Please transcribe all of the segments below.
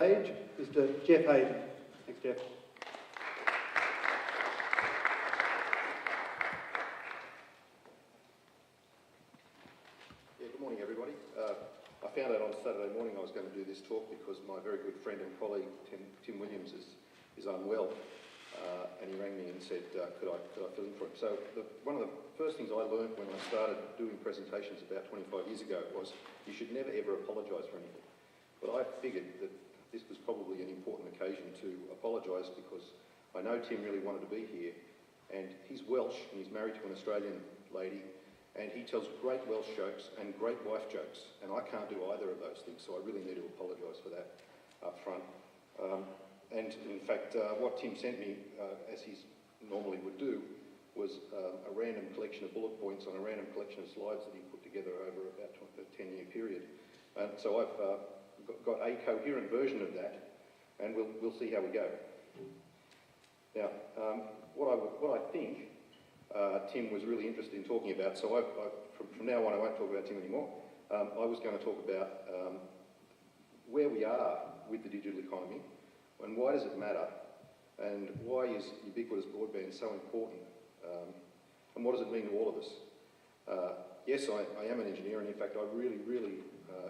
Mr. Jeff Hayden. Thanks, Jeff. Good morning, everybody. I found out on Saturday morning I was going to do this talk because my very good friend and colleague Tim Williams is unwell, and he rang me and said, could I fill in for him? So one of the first things I learned when I started doing presentations about 25 years ago was you should never ever apologise for anything. But I figured that this was probably an important occasion to apologise because I know Tim really wanted to be here, and he's Welsh and he's married to an Australian lady, and he tells great Welsh jokes and great wife jokes, and I can't do either of those things, so I really need to apologise for that up front. And in fact, what Tim sent me, as he normally would do, was a random collection of bullet points on a random collection of slides that he put together over about a 10-year period. And so I've got a coherent version of that, and we'll see how we go. Now, what I think Tim was really interested in talking about, so from now on I won't talk about Tim anymore. I was going to talk about where we are with the digital economy, and why does it matter, and why is ubiquitous broadband so important, and what does it mean to all of us? Yes, I am an engineer, and in fact I really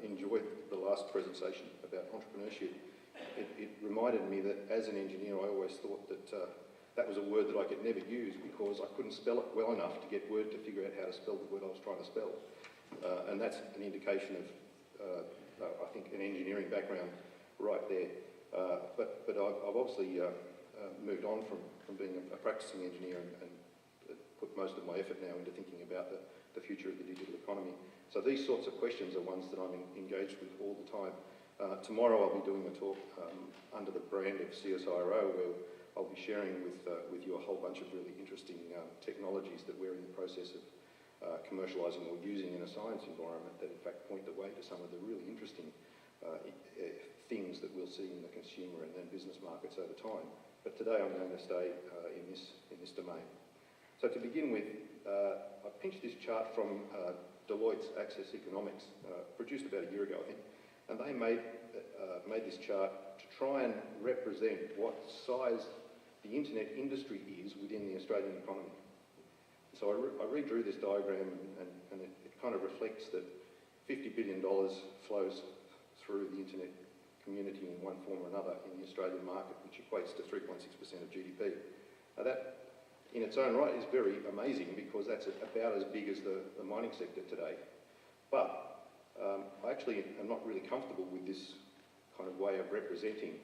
enjoyed the last presentation about entrepreneurship. It reminded me that as an engineer I always thought that that was a word that I could never use because I couldn't spell it well enough to get Word to figure out how to spell the word I was trying to spell. And that's an indication of, I think, an engineering background right there. But I've obviously moved on from being a practicing engineer and put most of my effort now into thinking about the future of the digital economy. So these sorts of questions are ones that I'm engaged with all the time. Tomorrow I'll be doing a talk under the brand of CSIRO where I'll be sharing with you a whole bunch of really interesting technologies that we're in the process of commercialising or using in a science environment that in fact point the way to some of the really interesting things that we'll see in the consumer and then business markets over time. But today I'm going to stay in this domain. So to begin with, I pinched this chart from Deloitte's Access Economics, produced about a year ago I think, and they made this chart to try and represent what size the internet industry is within the Australian economy. So I redrew this diagram and it kind of reflects that $50 billion flows through the internet community in one form or another in the Australian market, which equates to 3.6% of GDP. Now that in its own right is very amazing because that's about as big as the mining sector today. But I actually am not really comfortable with this kind of way of representing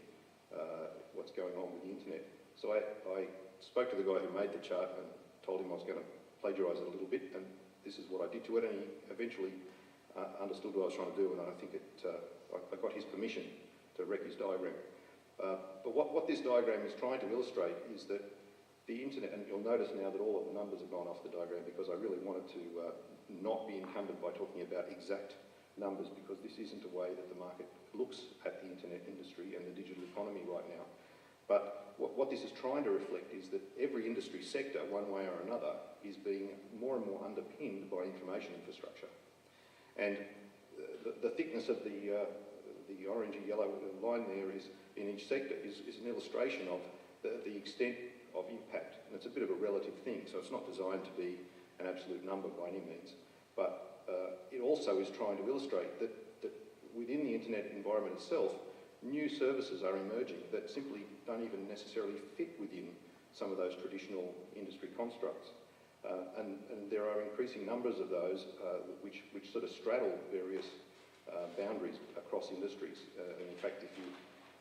what's going on with the internet. So I spoke to the guy who made the chart and told him I was going to plagiarise it a little bit, and this is what I did to it, and he eventually understood what I was trying to do, and I think I got his permission to wreck his diagram. But what this diagram is trying to illustrate is that the internet, and you'll notice now that all of the numbers have gone off the diagram because I really wanted to not be encumbered by talking about exact numbers because this isn't a way that the market looks at the internet industry and the digital economy right now. But what this is trying to reflect is that every industry sector, one way or another, is being more and more underpinned by information infrastructure. And the thickness of the orangey yellow line there is in each sector is an illustration of the extent of impact. And it's a bit of a relative thing, so it's not designed to be an absolute number by any means. But it also is trying to illustrate that within the internet environment itself, new services are emerging that simply don't even necessarily fit within some of those traditional industry constructs. And there are increasing numbers of those which sort of straddle various boundaries across industries. And in fact,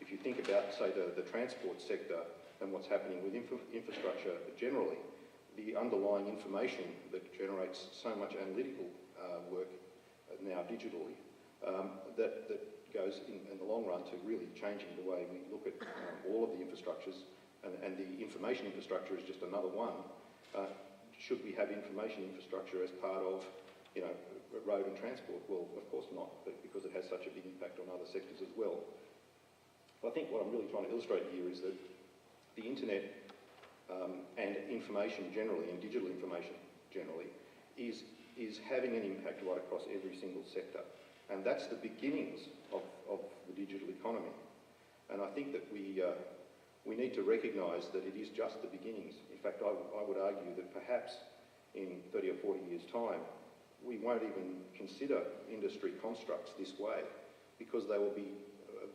if you think about, say, the transport sector and what's happening with infrastructure generally, the underlying information that generates so much analytical work now digitally, that goes in the long run to really changing the way we look at all of the infrastructures, and the information infrastructure is just another one. Should we have information infrastructure as part of, road and transport? Well, of course not, because it has such a big impact on other sectors as well. I think what I'm really trying to illustrate here is that the internet and information generally, and digital information generally, is having an impact right across every single sector. And that's the beginnings of the digital economy. And I think that we need to recognise that it is just the beginnings. In fact, I would argue that perhaps in 30 or 40 years' time, we won't even consider industry constructs this way, because they will be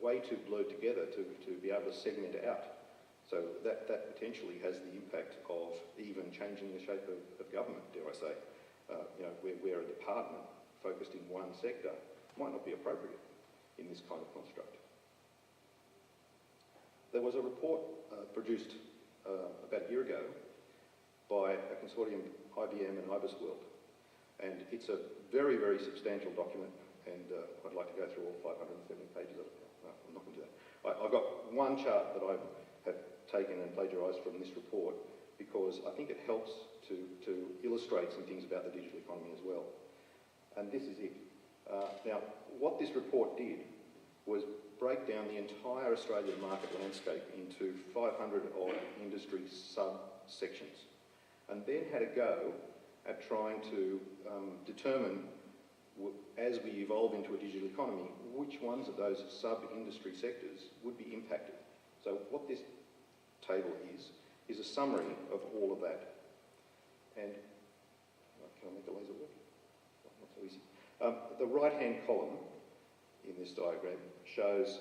way too blurred together to be able to segment out. So that potentially has the impact of even changing the shape of government, dare I say. Where a department focused in one sector might not be appropriate in this kind of construct. There was a report produced about a year ago by a consortium, IBM and IBISWorld, and it's a very, very substantial document, and I'd like to go through all 570 pages of it. No, I'm not going to do that. I've got one chart that I have taken and plagiarised from this report because I think it helps to illustrate some things about the digital economy as well. And this is it. Now, what this report did was break down the entire Australian market landscape into 500 odd industry subsections, and then had a go at trying to determine, as we evolve into a digital economy, which ones of those sub-industry sectors would be impacted. So what this table is a summary of all of that. And can I make the laser work? Not so easy. The right-hand column in this diagram shows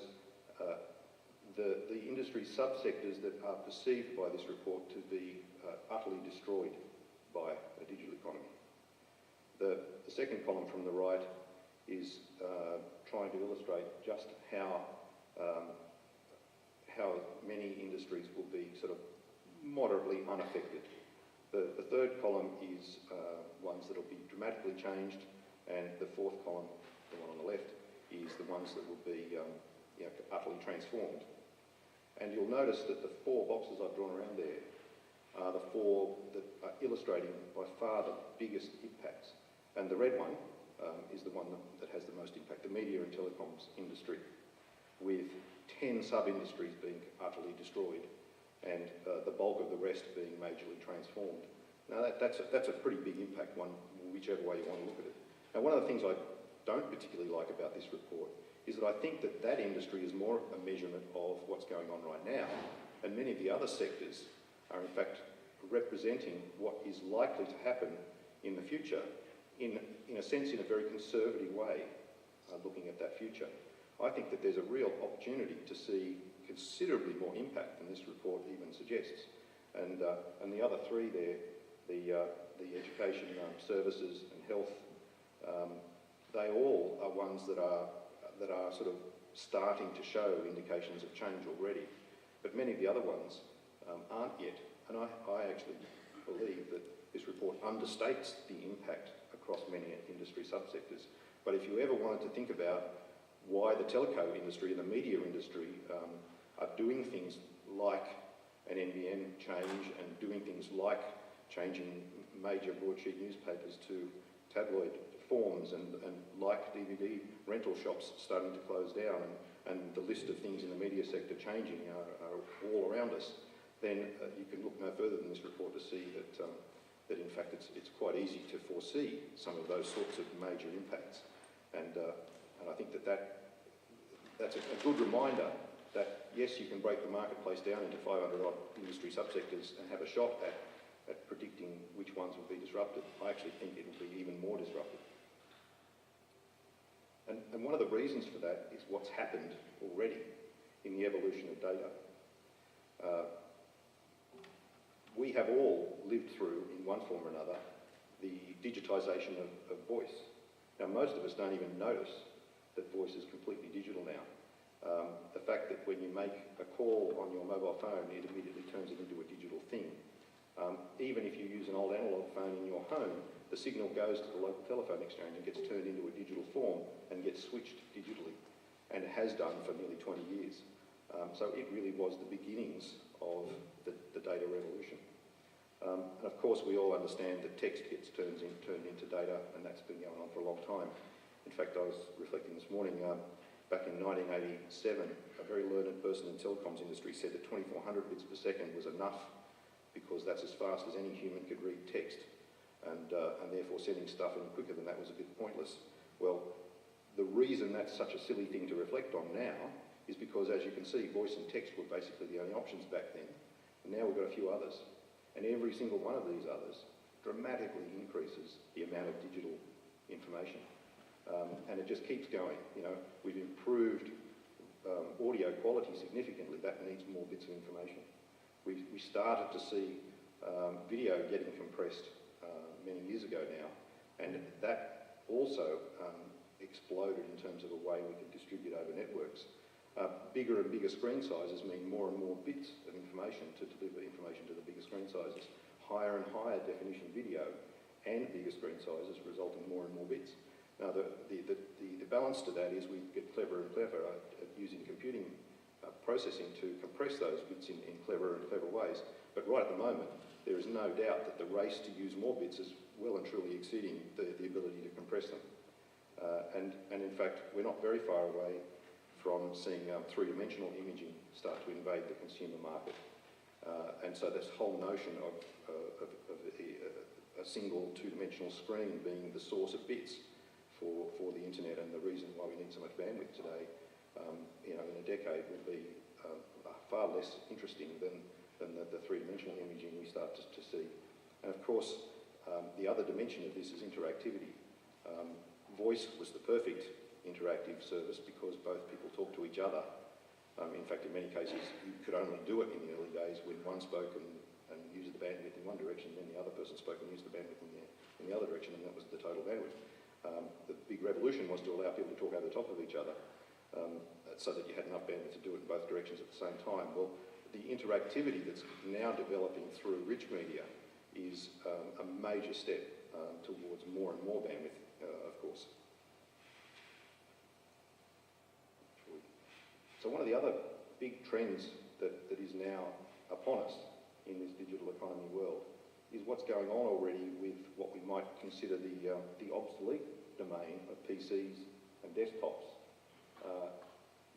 the industry subsectors that are perceived by this report to be utterly destroyed by a digital economy. The second column from the right is trying to illustrate just how many industries will be sort of moderately unaffected. The third column is ones that will be dramatically changed, and the fourth column, the one on the left, is the ones that will be utterly transformed. And you'll notice that the four boxes I've drawn around there are the four that are illustrating by far the biggest impacts. And the red one is the one that has the most impact, the media and telecoms industry, with 10 sub-industries being utterly destroyed and the bulk of the rest being majorly transformed. Now that's a pretty big impact, whichever way you want to look at it. Now, one of the things I don't particularly like about this report is that I think that industry is more a measurement of what's going on right now, and many of the other sectors are in fact representing what is likely to happen in the future, in a sense, in a very conservative way, looking at that future. I think that there's a real opportunity to see considerably more impact than this report even suggests. And the other three there, the education, services and health, they all are ones that are sort of starting to show indications of change already. But many of the other ones aren't yet. And I actually believe that this report understates the impact across many industry subsectors. But if you ever wanted to think about why the telco industry and the media industry are doing things like an NBN change and doing things like changing major broadsheet newspapers to tabloid forms and like DVD rental shops starting to close down and the list of things in the media sector changing are all around us, then you can look no further than this report to see that in fact it's quite easy to foresee some of those sorts of major impacts. And I think that's a good reminder that yes, you can break the marketplace down into 500 odd industry subsectors and have a shot at predicting which ones will be disrupted. I actually think it will be even more disrupted. And one of the reasons for that is what's happened already in the evolution of data. We have all lived through, in one form or another, the digitisation of voice. Now, most of us don't even notice that voice is completely digital now. The fact that when you make a call on your mobile phone, it immediately turns it into a digital thing. Even if you use an old analogue phone in your home, the signal goes to the local telephone exchange and gets turned into a digital form and gets switched digitally, and it has done for nearly 20 years. So it really was the beginnings of the data revolution. And of course, we all understand that text gets turned into data, and that's been going on for a long time. In fact, I was reflecting this morning, back in 1987, a very learned person in the telecoms industry said that 2400 bits per second was enough because that's as fast as any human could read text, and therefore sending stuff in quicker than that was a bit pointless. Well, the reason that's such a silly thing to reflect on now is because, as you can see, voice and text were basically the only options back then. And now we've got a few others. And every single one of these others dramatically increases the amount of digital information. And it just keeps going. You know, we've improved audio quality significantly. That needs more bits of information. We started to see video getting compressed many years ago now, and that also exploded in terms of a way we could distribute over networks. Bigger and bigger screen sizes mean more and more bits of information to deliver information to the bigger screen sizes. Higher and higher definition video and bigger screen sizes result in more and more bits. Now, the balance to that is we get cleverer and cleverer at using computing processing to compress those bits in cleverer and clever ways. But right at the moment, there is no doubt that the race to use more bits is well and truly exceeding the ability to compress them. And in fact, we're not very far away from seeing three-dimensional imaging start to invade the consumer market. And so this whole notion of a single two-dimensional screen being the source of bits for the internet and the reason why we need so much bandwidth today, you know, in a decade will be far less interesting than the three-dimensional imaging we start to see. And of course, the other dimension of this is interactivity. Voice was the perfect interactive service because both people talk to each other. In fact, in many cases, you could only do it in the early days when one spoke and used the bandwidth in one direction, then the other person spoke and used the bandwidth in the other direction, and that was the total bandwidth. The big revolution was to allow people to talk over the top of each other so that you had enough bandwidth to do it in both directions at the same time. Well, the interactivity that's now developing through rich media is a major step towards more and more bandwidth, of course. So one of the other big trends that is now upon us in this digital economy world is what's going on already with what we might consider the obsolete domain of PCs and desktops.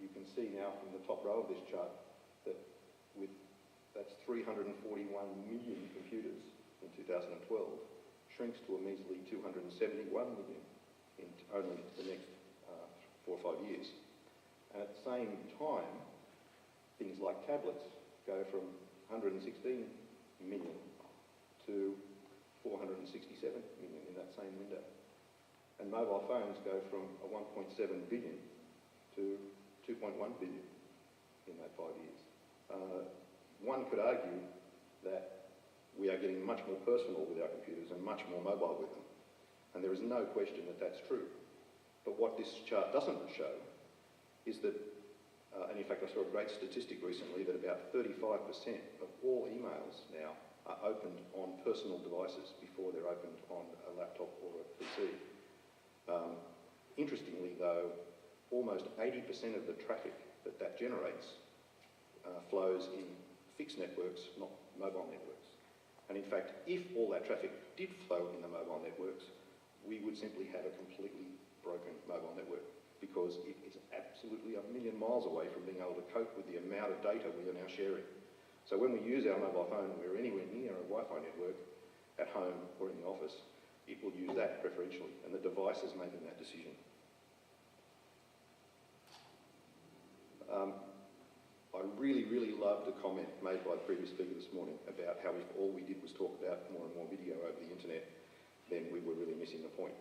You can see now from the top row of this chart that that's 341 million computers in 2012, shrinks to a measly 271 million in only the next 4 or 5 years. And at the same time, things like tablets go from 116 million to 467 million in that same window. And mobile phones go from a 1.7 billion to 2.1 billion in that 5 years. One could argue that we are getting much more personal with our computers and much more mobile with them. And there is no question that that's true. But what this chart doesn't show is that, and in fact I saw a great statistic recently that about 35% of all emails now are opened on personal devices before they're opened on a laptop or a PC. Interestingly though, almost 80% of the traffic that generates flows in fixed networks, not mobile networks. And in fact, if all that traffic did flow in the mobile networks, we would simply have a completely broken mobile network because it is absolutely a million miles away from being able to cope with the amount of data we are now sharing. So when we use our mobile phone and we're anywhere near a Wi-Fi network at home or in the office, it will use that preferentially, and the device is making that decision. I really, really loved the comment made by the previous speaker this morning about how if all we did was talk about more and more video over the internet, then we were really missing the point.